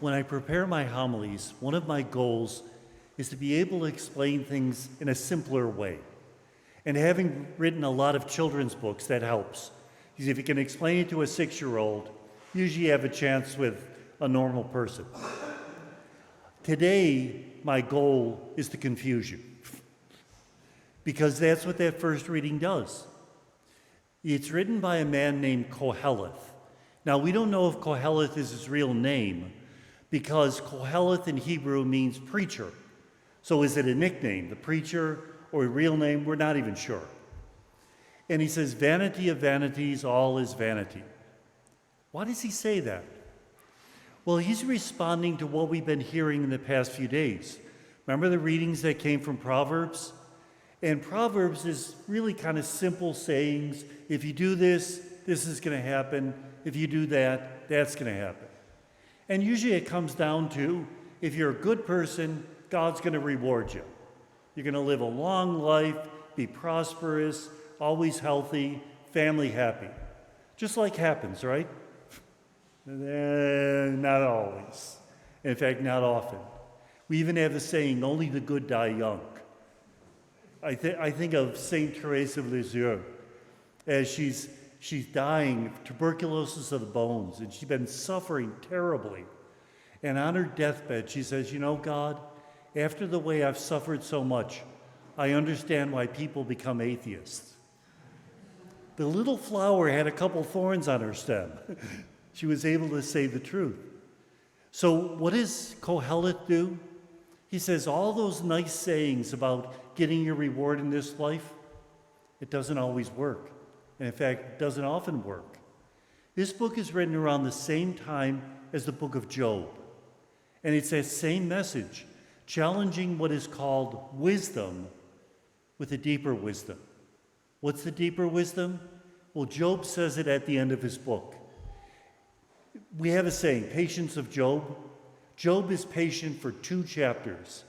When I prepare my homilies, one of my goals is to be able to explain things in a simpler way. And having written a lot of children's books, that helps. Because if you can explain it to a 6-year-old, usually you have a chance with a normal person. Today, my goal is to confuse you. Because that's what that first reading does. It's written by a man named Koheleth. Now, we don't know if Koheleth is his real name, because Koheleth in Hebrew means preacher. So is it a nickname, the preacher, or a real name? We're not even sure. And he says, vanity of vanities, all is vanity. Why does he say that? Well, he's responding to what we've been hearing in the past few days. Remember the readings that came from Proverbs? And Proverbs is really kind of simple sayings. If you do this, this is going to happen. If you do that, that's going to happen. And usually it comes down to, if you're a good person, God's going to reward you. You're going to live a long life, be prosperous, always healthy, family happy. Just like happens, right? Not always. In fact, not often. We even have the saying, only the good die young. I think of Saint Therese of Lisieux as she's dying of tuberculosis of the bones, and she's been suffering terribly. And on her deathbed, she says, you know, God, after the way I've suffered so much, I understand why people become atheists. The little flower had a couple thorns on her stem. She was able to say the truth. So what does Koheleth do? He says all those nice sayings about getting your reward in this life, it doesn't always work. And in fact, it doesn't often work. This book is written around the same time as the book of Job. And it's that same message, challenging what is called wisdom with a deeper wisdom. What's the deeper wisdom? Well, Job says it at the end of his book. We have a saying, patience of Job. Job is patient for 2 chapters,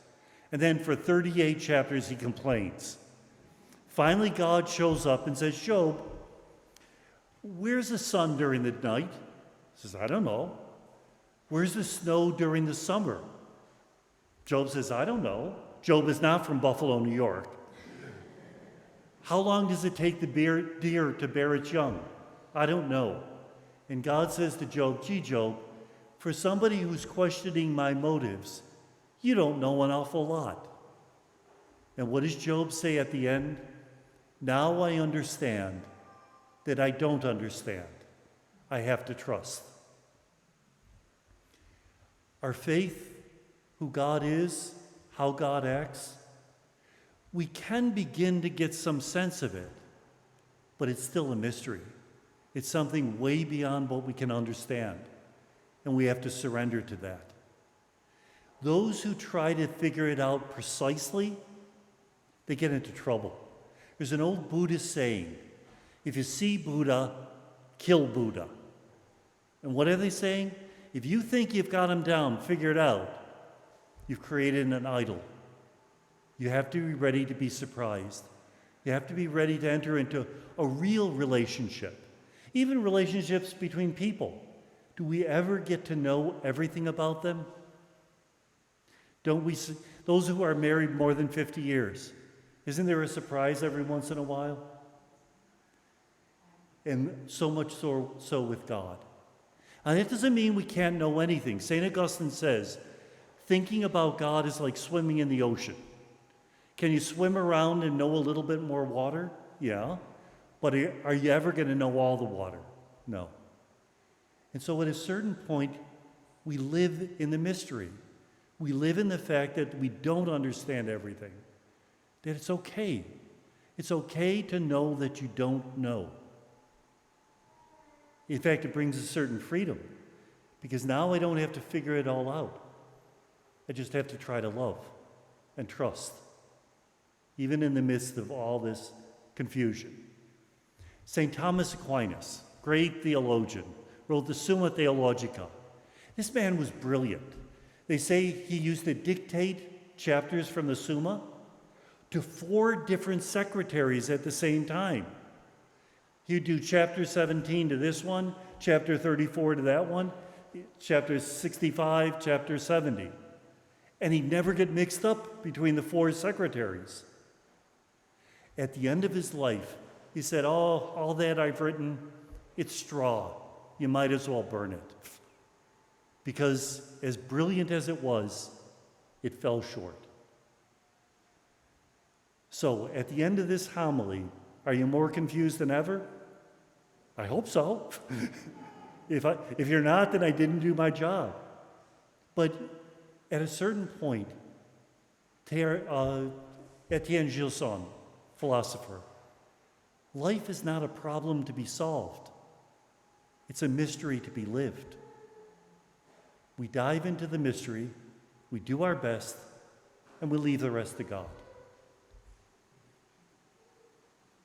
and then for 38 chapters he complains. Finally, God shows up and says, Job, where's the sun during the night? He says, I don't know. Where's the snow during the summer? Job says, I don't know. Job is not from Buffalo, New York. How long does it take the deer to bear its young? I don't know. And God says to Job, gee, Job, for somebody who's questioning my motives, you don't know an awful lot. And what does Job say at the end? Now I understand that I don't understand. I have to trust. Our faith, who God is, how God acts, we can begin to get some sense of it, but it's still a mystery. It's something way beyond what we can understand, and we have to surrender to that. Those who try to figure it out precisely, they get into trouble. There's an old Buddhist saying, if you see Buddha, kill Buddha. And what are they saying? If you think you've got him down, figure it out, you've created an idol. You have to be ready to be surprised. You have to be ready to enter into a real relationship. Even relationships between people. Do we ever get to know everything about them? Don't we, those who are married more than 50 years, isn't there a surprise every once in a while? And so much so with God. And it doesn't mean we can't know anything. St. Augustine says, thinking about God is like swimming in the ocean. Can you swim around and know a little bit more water? Yeah. But are you ever going to know all the water? No. And so at a certain point, we live in the mystery. We live in the fact that we don't understand everything. That it's okay. It's okay to know that you don't know. In fact, it brings a certain freedom, because now I don't have to figure it all out. I just have to try to love and trust, even in the midst of all this confusion. St. Thomas Aquinas, great theologian, wrote the Summa Theologica. This man was brilliant. They say he used to dictate chapters from the Summa to 4 different secretaries at the same time. He'd do chapter 17 to this one, chapter 34 to that one. chapter 65, chapter 70. And he'd never get mixed up between the four secretaries. At the end of his life, he said, "Oh, all that I've written, it's straw. You might as well burn it." Because as brilliant as it was, it fell short. So, at the end of this homily, are you more confused than ever? I hope so. If you're not, then I didn't do my job. But at a certain point, Etienne Gilson, philosopher, life is not a problem to be solved. It's a mystery to be lived. We dive into the mystery, we do our best, and we leave the rest to God.